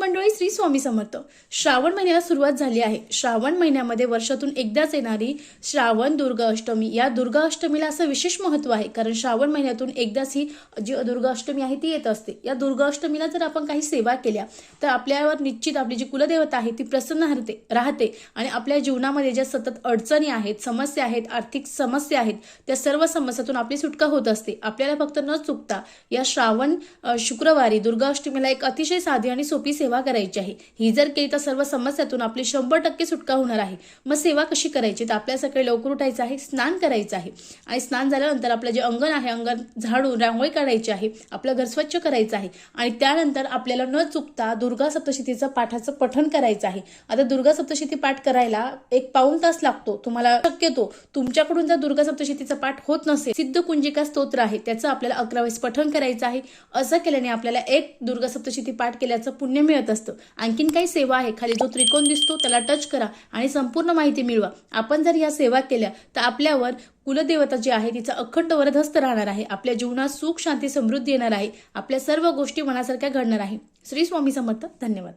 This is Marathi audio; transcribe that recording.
मंडळी, श्री स्वामी समर्थ. श्रावण महिन्याला सुरुवात झाली आहे. श्रावण महिन्यामध्ये वर्षातून एकदाच येणारी श्रावण दुर्गा अष्टमी, या दुर्गा अष्टमीला असं विशेष महत्व आहे, कारण श्रावण महिन्यातून एकदाच ही जी दुर्गा अष्टमी आहे ती येत असते. या दुर्गा अष्टमीला जर आपण काही सेवा केल्या तर आपल्यावर निश्चित आपली जी कुलदेवता आहे ती प्रसन्न राहते आणि आपल्या जीवनामध्ये ज्या सतत अडचणी आहेत, समस्या आहेत, आर्थिक समस्या आहेत, त्या सर्व समस्यातून आपली सुटका होत असते. आपल्याला फक्त न चुकता या श्रावण शुक्रवारी दुर्गा अष्टमीला एक अतिशय साधी आणि सोपी सेवा करायची आहे. ही जर केली तर सर्व समस्यातून आपली 100% सुटका होणार आहे. मग सेवा कशी करायची? तर आपल्या सकाळी लवकर उठायचं आहे, स्नान करायचं आहे आणि स्नान झाल्यानंतर आपलं जे अंगण आहे, अंगण झाडून रांगोळी काढायची आहे, आपलं घर स्वच्छ करायचं आहे आणि त्यानंतर आपल्याला न चुकता दुर्गा सप्तशतीचं पाठाचं पठण करायचं आहे. आता दुर्गा सप्तशती पाठ करायला 1 पाऊण तास लागतो. तुम्हाला शक्यतो तुमच्याकडून जर दुर्गा सप्तशतीचा पाठ होत नसेल, सिद्ध कुंजिका स्तोत्र आहे त्याचं आपल्याला 11 वेळेस पठण करायचं आहे. असं केल्याने आपल्याला एक दुर्गा सप्तशती पाठ केल्याचं पुण्य मिळत असतं. आणखीन काही सेवा आहे, खाली जो त्रिकोण दिसतो त्याला टच करा आणि संपूर्ण माहिती मिळवा. आपण जर या सेवा केल्या तर आपल्यावर कुलदेवता जी आहे तिचा अखंड वरदहस्त राहणार आहे. आपल्या जीवनात सुख, शांती, समृद्धी येणार आहे. आपल्या सर्व गोष्टी मनासारख्या घडणार आहे. श्री स्वामी समर्थ. धन्यवाद.